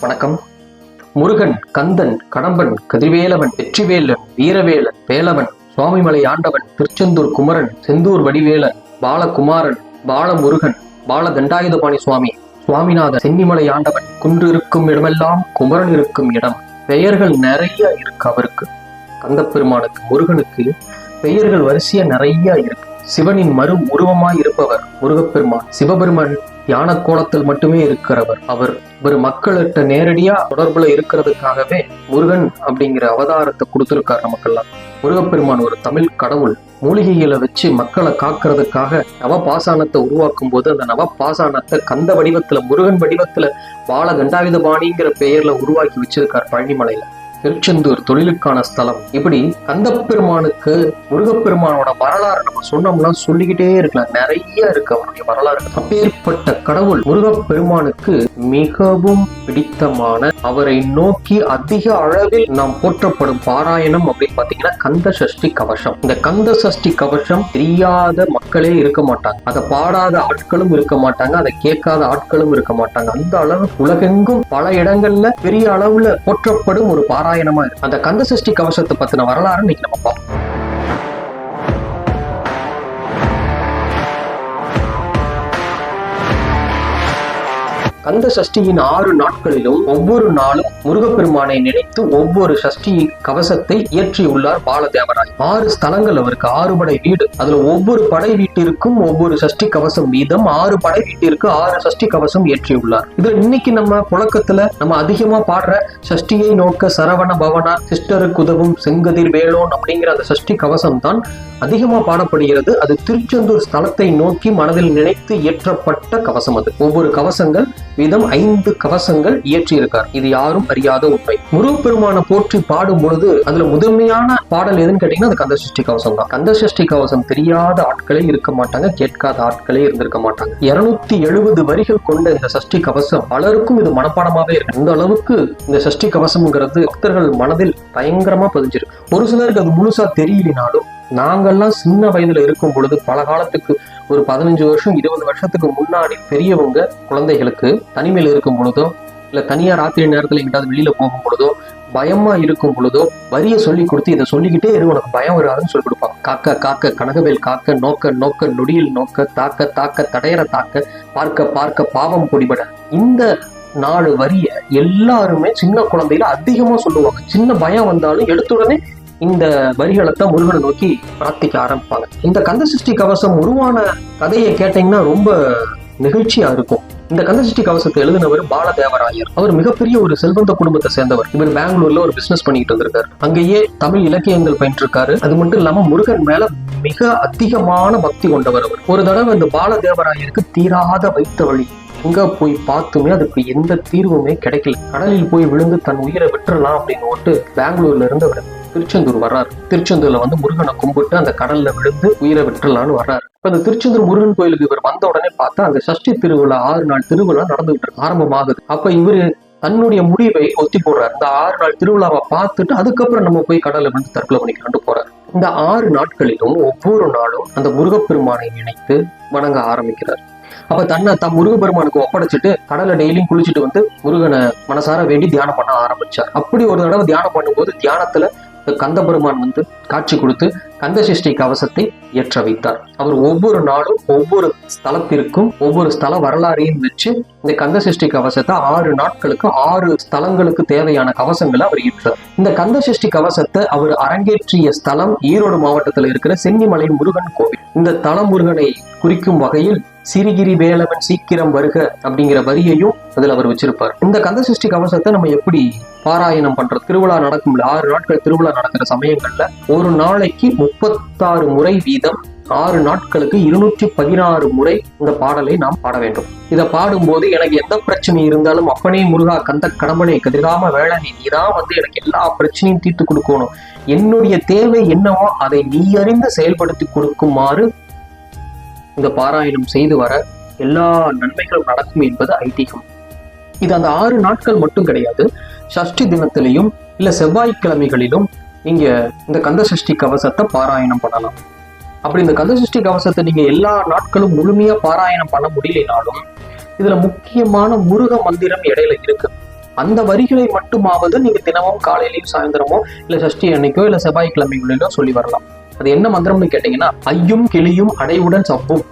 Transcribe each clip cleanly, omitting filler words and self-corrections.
வணக்கம். முருகன், கந்தன், கடம்பன், கதிர்வேலவன், வெற்றிவேலன், வீரவேலன், வேலவன், சுவாமிமலை ஆண்டவன், திருச்செந்தூர் குமரன், செந்தூர் வடிவேலன், பாலகுமாரன், பாலமுருகன், பால தண்டாயுதபாணி சுவாமி, சுவாமிநாதன், சென்னிமலை ஆண்டவன், குன்று இருக்கும் இடமெல்லாம் குமரன் இருக்கும் இடம். பெயர்கள் நிறைய இருக்கு அவருக்கு. கந்தப்பெருமானுக்கு, முருகனுக்கு பெயர்கள் வரிசையா நிறைய இருக்கு. சிவனின் மறு உருவமாய் இருப்பவர் முருகப்பெருமான். சிவபெருமான் யான கோலத்தில் மட்டுமே இருக்கிறவர். அவர் மக்கள்கிட்ட நேரடியா தொடர்புல இருக்கிறதுக்காகவே முருகன் அப்படிங்கிற அவதாரத்தை கொடுத்திருக்காரு நமக்கெல்லாம். முருகப்பெருமான் ஒரு தமிழ் கடவுள். மூலிகைகளை வச்சு மக்களை காக்கிறதுக்காக நவபாசானத்தை உருவாக்கும் போது அந்த நவபாசானத்தை கந்த வடிவத்துல, முருகன் வடிவத்துல பால தண்டாயுதபாணிங்கிற பெயர்ல உருவாக்கி வச்சிருக்கார் பழனிமலையில. திருச்செந்தூர் தொழிலுக்கான ஸ்தலம். இப்படி கந்தப்பெருமானுக்கு முருகப்பெருமானோட வரலாறு நம்ம சொன்னோம்னா சொல்லிக்கிட்டே இருக்கலாம். நிறைய இருக்கு அவருடைய வரலாறு. அப்பேற்பட்ட கடவுள் முருகப்பெருமானுக்கு மிகவும் பிடித்தமான, அவரை நோக்கி அதிக அளவில் நாம் போற்றப்படும் பாராயணம் அப்படின்னு பாத்தீங்கன்னா கந்த சஷ்டி கவசம். இந்த கந்த சஷ்டி கவசம் தெரியாத மக்களே இருக்க மாட்டாங்க. அதை பாடாத ஆட்களும் இருக்க மாட்டாங்க, அதை கேட்காத ஆட்களும் இருக்க மாட்டாங்க. அந்த அளவு உலகெங்கும் பல இடங்கள்ல பெரிய அளவுல போற்றப்படும் ஒரு பாராயணமா இருக்கு. அந்த கந்த சஷ்டி கவசத்தை பத்தின வரலாறு இன்னைக்கு நம்ம பார்ப்போம். கந்த சஷ்டியின் 6 நாட்களிலும் ஒவ்வொரு நாளும் முருகப்பெருமானை நினைத்து ஒவ்வொரு சஷ்டி கவசத்தை இயற்றியுள்ளார் பாலதேவராய். 6 ஸ்தலங்கள் அவருக்கு, 6 படை வீடு. அதுல ஒவ்வொரு படை வீட்டிற்கும் ஒவ்வொரு சஷ்டி கவசம் வீதம் 6 படை வீட்டிற்கு 6 சஷ்டி கவசம் இயற்றியுள்ளார். இதுல இன்னைக்கு நம்ம புழக்கத்துல நம்ம அதிகமா பாடுற சஷ்டியை நோக்க சரவண பவனா சிஸ்டருக்கு உதவும் செங்கதிர் வேலோன் அப்படிங்கிற அந்த சஷ்டி கவசம் தான் அதிகமா பாடப்படுகிறது. அது திருச்செந்தூர் ஸ்தலத்தை நோக்கி மனதில் நினைத்து இயற்றப்பட்ட கவசம். அது ஒவ்வொரு கவசங்கள் வீதம் 5 கவசங்கள் இயற்றியிருக்கார். இது யாரும் அறியாத உண்மை. முருகப்பெருமான போற்றி பாடும் பொழுது அதுல முதன்மையான பாடல் எதுன்னு கேட்டீங்கன்னா அது கந்த சஷ்டி கவசம் தான். கந்த சஷ்டி கவசம் தெரியாத ஆட்களே இருக்க மாட்டாங்க, கேட்காத ஆட்களே இருந்திருக்க மாட்டாங்க. 270 வரிகள் கொண்ட இந்த சஷ்டி கவசம் பலருக்கும் இது மனப்பாடமாவே இருக்கு. இந்த அளவுக்கு இந்த சஷ்டி கவசம்ங்கிறது பக்தர்கள் மனதில் பயங்கரமா பதிஞ்சிருக்கு. ஒரு சிலருக்கு அது முழுசா தெரியலினாலும், நாங்கெல்லாம் சின்ன வயதுல இருக்கும் பொழுது, பல காலத்துக்கு ஒரு 15 வருஷம் 20 வருஷத்துக்கு முன்னாடி பெரியவங்க குழந்தைகளுக்கு தனிமையில இருக்கும் பொழுதோ இல்ல தனியா ராத்திரி நேரத்துல எங்கிட்டாவது வெளியில போகும் பொழுதோ பயமா இருக்கும் பொழுதோ வரிய சொல்லி கொடுத்து இதை சொல்லிக்கிட்டே இரு, உனக்கு பயம் வராதுன்னு சொல்லி கொடுப்பாங்க. காக்க காக்க கனகவேல் காக்க, நோக்க நோக்க நொடியில் நோக்க, தாக்க தாக்க தடையற தாக்க, பார்க்க பார்க்க பாவம் பொடிபட. இந்த 4 வரிய எல்லாருமே சின்ன குழந்தையில அதிகமா சொல்லுவாங்க. சின்ன பயம் வந்தாலும் எடுத்துடனே இந்த வரிகளைத்தான் முருகனை நோக்கி பிரார்த்திக்க ஆரம்பிப்பாங்க. இந்த கந்த சஷ்டி கவசம் உருவான கதையை கேட்டீங்கன்னா ரொம்ப நிகழ்ச்சியா இருக்கும். இந்த கந்த சஷ்டி கவசத்தை எழுதினவர் பாலதேவராயர். அவர் மிகப்பெரிய ஒரு செல்வந்த குடும்பத்தை சேர்ந்தவர். இவர் பெங்களூர்ல ஒரு பிசினஸ் பண்ணிட்டு வந்திருக்காரு. அங்கேயே தமிழ் இலக்கியங்கள் பயின்றிருக்காரு. அது மட்டும் இல்லாம முருகன் மேல மிக அதிகமான பக்தி கொண்டவர் அவர். ஒரு தடவை இந்த பாலதேவராயருக்கு தீராத வைத்த வழி. எங்க போய் பார்த்துமே அதுக்கு எந்த தீர்வுமே கிடைக்கல. கடலில் போய் விழுந்து தன் உயிரை விட்டுறலாம் அப்படின்னு ஓட்டு பெங்களூர்ல இருந்து அவர் திருச்செந்தூர் வர்றாரு. திருச்செந்தூர்ல வந்து முருகனை கும்பிட்டு அந்த கடல்ல விழுந்து உயிரை விட்டுறலான்னு வர்றாரு. இப்ப அந்த திருச்செந்தூர் முருகன் கோயிலுக்கு இவர் வந்த உடனே பார்த்தா அந்த சஷ்டி திருவிழா 6 நாள் திருவிழா நடந்துகிட்டு இருக்கு, ஆரம்பமாகுது. அப்ப இவரு தன்னுடைய முடிவை ஒத்தி போடுறாரு. இந்த 6 நாள் திருவிழாவை பார்த்துட்டு அதுக்கப்புறம் நம்ம போய் கடல்ல விழுந்து தற்கொலை பண்ணிக்கலான்னு போறாரு. இந்த 6 நாட்களிலும் ஒவ்வொரு நாளும் அந்த முருகப்பெருமானை நினைத்து வணங்க ஆரம்பிக்கிறார். அப்ப தன் முருகப்பெருமானுக்கு ஒப்படைச்சிட்டு கடலை டெய்லியும் குளிச்சுட்டு வந்து முருகனை மனசார வேண்டி தியானம் பண்ண ஆரம்பிச்சார். அப்படி ஒரு தடவை தியானம் பண்ணும்போது தியானத்துல கந்த பெருமான் வந்து காட்சி கொடுத்து கந்த சஷ்டி கவசத்தை ஏற்ற வைத்தார். அவர் ஒவ்வொரு நாளும் ஒவ்வொரு ஸ்தலத்திற்கும் ஒவ்வொரு ஸ்தல வரலாறையும் வச்சு இந்த கந்த சஷ்டி கவசத்தை 6 நாட்களுக்கு 6 ஸ்தலங்களுக்கு தேவையான கவசங்களை அவர் ஏற்றார். இந்த கந்த சஷ்டி கவசத்தை அவர் அரங்கேற்றிய ஸ்தலம் ஈரோடு மாவட்டத்தில் இருக்கிற சென்னிமலை முருகன் கோவில். இந்த தல முருகனை குறிக்கும் வகையில் சிறிகிரி வேலவன் சீக்கிரம் வருக அப்படிங்கிற வரியையும் அதுல அவர் வச்சிருப்பார். இந்த கந்த சஷ்டி கவசத்தை நம்ம எப்படி பாராயணம் பண்றது? திருவிழா நடக்கும் 6 நாட்கள் திருவிழா நடக்கிற சமயங்கள்ல ஒரு நாளைக்கு 36 முறை வீதம் 6 நாட்களுக்கு 216 முறை இந்த பாடலை நாம் பாட வேண்டும். இதை பாடும்போது எனக்கு எந்த பிரச்சனை இருந்தாலும் அப்பனே முருகா கந்த கடம்பனே கதிராம வேளனே, நீதான் வந்து எனக்கு எல்லா பிரச்சனையும் தீர்த்து கொடுக்கணும், என்னுடைய தேவை என்னவோ அதை நீ அறிந்து செயல்படுத்தி கொடுக்குமாறு இந்த பாராயணம் செய்து வர எல்லா நன்மைகளும் நடக்கும் என்பது ஐதீகம். இது அந்த 6 நாட்கள் மட்டும் கிடையாது. சஷ்டி தினத்திலையும் இல்ல செவ்வாய்க்கிழமைகளிலும் நீங்க இந்த கந்த சஷ்டி கவசத்தை பாராயணம் பண்ணலாம். அப்படி இந்த கந்த சஷ்டி கவசத்தை நீங்க எல்லா நாட்களும் முழுமையா பாராயணம் பண்ண முடியலனாலும் இதுல முக்கியமான முருக மந்திரம் இடையில இருக்கு. அந்த வரிகளை மட்டுமாவது நீங்க தினமும் காலையிலயும் சாயந்தரமோ இல்ல சஷ்டி அன்னைக்கோ இல்ல செவ்வாய்க்கிழமைகளிலோ சொல்லி வரலாம். அது என்ன மந்திரம்னு கேட்டீங்கன்னா, ஐயும் கிளியும் அடைவுடன் சவ்வும்,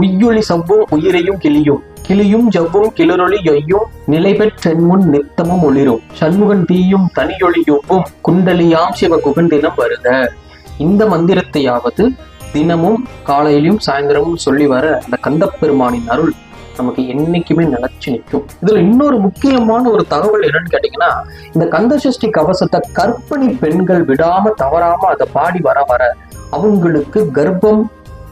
உய்யொளி சவ்வும் உயிரையும் கிளியும், கிளியும் ஜவ்வும் கிளரொளி எய்யும், நிலை பெற்றென்முன் நித்தமும் ஒளிரும், சண்முகன் தீயும் தனியொளி யொவ்வும், குண்டலியாம் சிவ குகண்டினம் வருக. இந்த மந்திரத்தையாவது தினமும் காலையிலும் சாயந்தரமும் சொல்லி வர அந்த கந்தப்பெருமானின் அருள் நமக்கு என்னைக்குமே நிலைச்சு நிற்கும். இதுல இன்னொரு முக்கியமான ஒரு தகவல் என்னன்னு கேட்டீங்கன்னா, இந்த கந்தசஷ்டி கவசத்தை கர்ப்பிணி பெண்கள் விடாம தவறாம அதை பாடி வர வர அவங்களுக்கு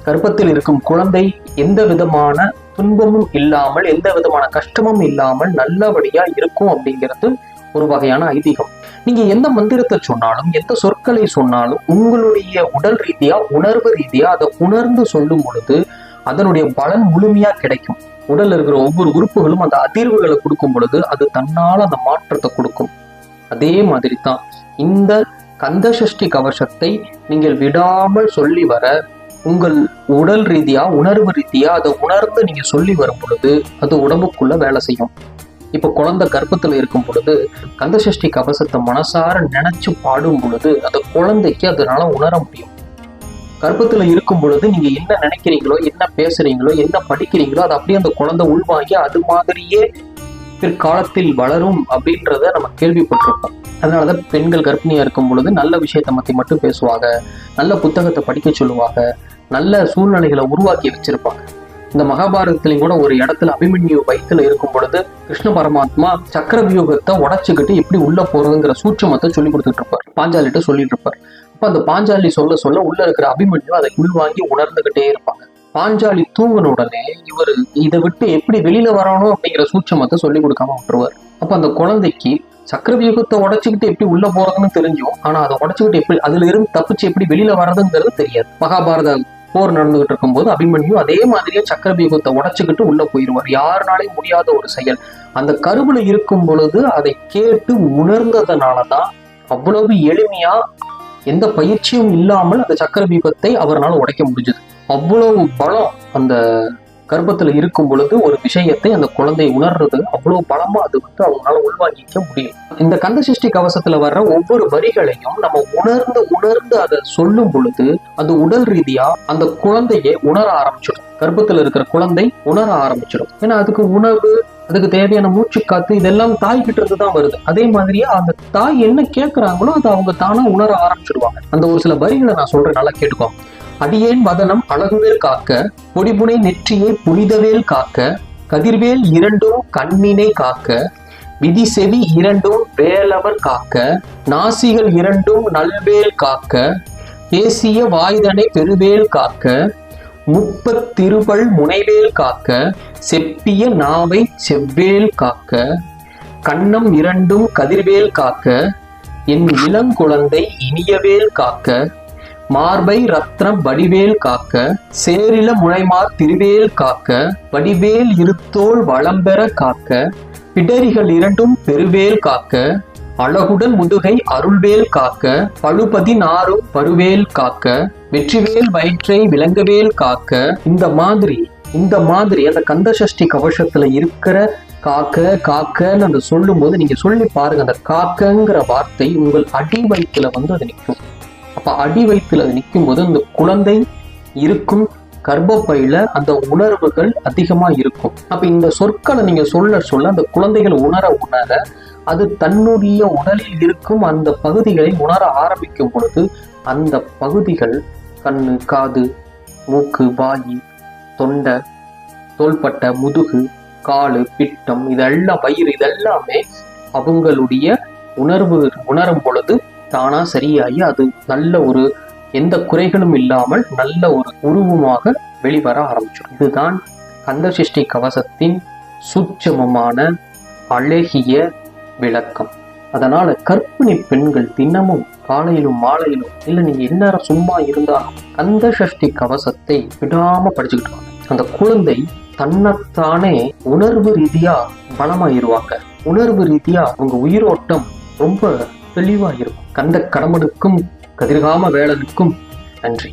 கர்ப்பத்தில் இருக்கும் குழந்தை எந்த விதமான துன்பமும் இல்லாமல் எந்த விதமான கஷ்டமும் இல்லாமல் நல்லபடியா இருக்கும் அப்படிங்கிறது ஒரு வகையான ஐதீகம். நீங்க எந்த மந்திரத்தை சொன்னாலும் எந்த சொற்களை சொன்னாலும் உங்களுடைய உடல் ரீதியா உணர்வு ரீதியா அதை உணர்ந்து சொல்லும் பொழுது அதனுடைய பலன் முழுமையா கிடைக்கும். உடல்ல இருக்கிற ஒவ்வொரு உறுப்புகளும் அந்த அதிர்வுகளை கொடுக்கும் பொழுது அது தன்னால அந்த மாற்றத்தை கொடுக்கும். அதே மாதிரி தான் இந்த கந்தசஷ்டி கவசத்தை நீங்கள் விடாமல் சொல்லி வர உங்கள் உடல் ரீதியா உணர்வு ரீதியா அதை உணர்ந்து நீங்க சொல்லி வரும் பொழுது அது உடம்புக்குள்ள வேலை செய்யும். இப்ப குழந்தை கர்ப்பத்துல இருக்கும் பொழுது கந்தசஷ்டி கவசத்தை மனசார நினைச்சு பாடும் பொழுது அந்த குழந்தைக்கு அதனால உணர முடியும். கர்ப்பத்துல இருக்கும் பொழுது நீங்க என்ன நினைக்கிறீங்களோ என்ன பேசுறீங்களோ என்ன படிக்கிறீங்களோ அது அப்படியே அந்த குழந்தை உள்வாங்கி அது மாதிரியே பிற்காலத்தில் வளரும் அப்படின்றத நம்ம கேள்விப்பட்டிருப்போம். அதனாலதான் பெண்கள் கர்ப்பிணியா இருக்கும் பொழுது நல்ல விஷயத்தை பத்தி மட்டும் பேசுவாங்க, நல்ல புத்தகத்தை படிக்க சொல்லுவாங்க, நல்ல சூழ்நிலைகளை உருவாக்கி வச்சிருப்பாங்க. இந்த மகாபாரதத்திலையும் கூட ஒரு இடத்துல அபிமன்யு வயிற்றுல இருக்கும் பொழுது கிருஷ்ண பரமாத்மா சக்கர வியூகத்தை உடைச்சுக்கிட்டு எப்படி உள்ள போறதுங்கிற சூட்சமத்தை சொல்லி கொடுத்துட்டு இருப்பார், பாஞ்சாலிட்ட சொல்லிட்டு இருப்பார். அப்ப அந்த பாஞ்சாலி சொல்ல சொல்ல உள்ள இருக்கிற அபிமன்யு அதை உள்வாங்கி உணர்ந்துகிட்டே இருப்பாங்க. பாஞ்சாலி தூங்கின உடனே இவர் இதை விட்டு எப்படி வெளியில வரணும் அப்படிங்கிற சூட்சமத்தை சொல்லி கொடுக்காம விட்டுருவார். அப்ப அந்த குழந்தைக்கு சக்கரவியூகத்தை உடைச்சுக்கிட்டு எப்படி உள்ள போறதுன்னு தெரிஞ்சும் ஆனா அதை உடைச்சுக்கிட்டு எப்படி அதுல இருந்து தப்பிச்சு எப்படி வெளியில வர்றதுங்கிறது தெரியாது. மகாபாரத போர் நடந்துகிட்டு இருக்கும் போது அபிமன்யு அதே மாதிரியே சக்கரவியூகத்தை உடைச்சுக்கிட்டு உள்ள போயிருவார். யாருனாலையும் முடியாத ஒரு செயல். அந்த கருவுல இருக்கும் பொழுது அதை கேட்டு உணர்ந்ததுனாலதான் அவ்வளவு எளிமையா எந்த பயிற்சியும் இல்லாமல் அந்த சக்கரவியூகத்தை அவரால் உடைக்க முடிஞ்சது. அவ்வளவு பலம் அந்த கர்ப்பத்துல இருக்கும் பொழுது ஒரு விஷயத்தை அந்த குழந்தை உணர்றது அவ்வளவு பலமா அது அவங்களால உள்வாங்கிக்க முடியும். இந்த கந்தசஷ்டி கவசத்துல வர்ற ஒவ்வொரு வரிகளையும் நம்ம உணர்ந்து அதை சொல்லும் பொழுது அது உடல் ரீதியா அந்த குழந்தையை உணர ஆரம்பிச்சிடும். கர்ப்பத்துல இருக்கிற குழந்தை உணர ஆரம்பிச்சிடும். ஏன்னா அதுக்கு உணவு, அதுக்கு தேவையான மூச்சு காத்து இதெல்லாம் தாய் கிட்ட இருந்து தான் வருது. அதே மாதிரியே அந்த தாய் என்ன கேட்கிறாங்களோ அதை அவங்க தானா உணர ஆரம்பிச்சிடுவாங்க. அந்த ஒரு சில வரிகளை நான் சொல்றேன், நல்லா கேட்டுக்கோங்க. அடியேன் வதனம் அழகுவேல் காக்க, பொடிபுனை நெற்றியை புனிதவேல் காக்க, கதிர்வேல் இரண்டும் கண்ணினை காக்க, விதி செவி இரண்டும் வேலவர் காக்க, நாசிகள் இரண்டும் நல்வேல் காக்க, பேசிய வாய்தனை பெருவேல் காக்க, முப்பத்திருபல் முனைவேல் காக்க, செப்பிய நாவை செவ்வேல் காக்க, கண்ணம் இரண்டும் கதிர்வேல் காக்க, என் இளங்குழந்தை இனியவேல் காக்க, மார்பை ரத்னம் வடிவேல் காக்க, சேரில முனைமார் திருவேல் காக்க, வடிவேல் இருத்தோள் வளம்பெற காக்க, பிடரிகள் இரண்டும் பெருவேல் காக்க, அழகுடன் முதுகை அருள்வேல் காக்க, பழுபதி நாரும் பருவேல் காக்க, வெற்றிவேல் வயிற்றை விலங்கவேல் காக்க. இந்த மாதிரி அந்த கந்தசஷ்டி கவசத்துல இருக்கிற காக்கன்னு அந்த சொல்லும் போது நீங்க சொல்லி பாருங்க, அந்த காக்கங்கிற வார்த்தை உங்கள் அடி வயிற்றுல அது நிற்கும். அப்ப அடி வயிற்றுல அது நிற்கும் போது அந்த குழந்தை இருக்கும் கர்ப்பப்பையில அந்த உணர்வுகள் அதிகமா இருக்கும். அப்ப இந்த சொற்களை நீங்க சொல்ல அந்த குழந்தைகள் உணர அது தன்னுடைய உடலில் இருக்கும் அந்த பகுதிகளை உணர ஆரம்பிக்கும் பொழுது அந்த பகுதிகள் கண்ணு, காது, மூக்கு, வாயு, தொண்டை, தோள்பட்டை, முதுகு, காலு, பிட்டம், இதெல்லாம் வயிறு, இதெல்லாமே அவங்களுடைய உணரும் பொழுது தானா சரியாகி அது நல்ல ஒரு எந்த குறைகளும் இல்லாமல் நல்ல ஒரு உருவமாக வெளிவர ஆரம்பிச்சிடும். இதுதான் கந்தசஷ்டி கவசத்தின் சூட்சமமான அழகிய விளக்கம். அதனால கர்ப்பிணி பெண்கள் தினமும் காலையிலும் மாலையிலும் இல்ல நீங்க எந்நேரம் சும்மா இருந்தாலும் கந்தசஷ்டி கவசத்தை விடாம படிச்சுக்கிட்டு வாங்க. அந்த குழந்தை தன்னைத்தானே உணர்வு ரீதியா பலமாயிருவாங்க. உணர்வு ரீதியா அவங்க உயிரோட்டம் ரொம்ப தெளிவா இருக்கும். கந்த கடம்பனுக்கும் கதிர்காம வேலனுக்கும் நன்றி.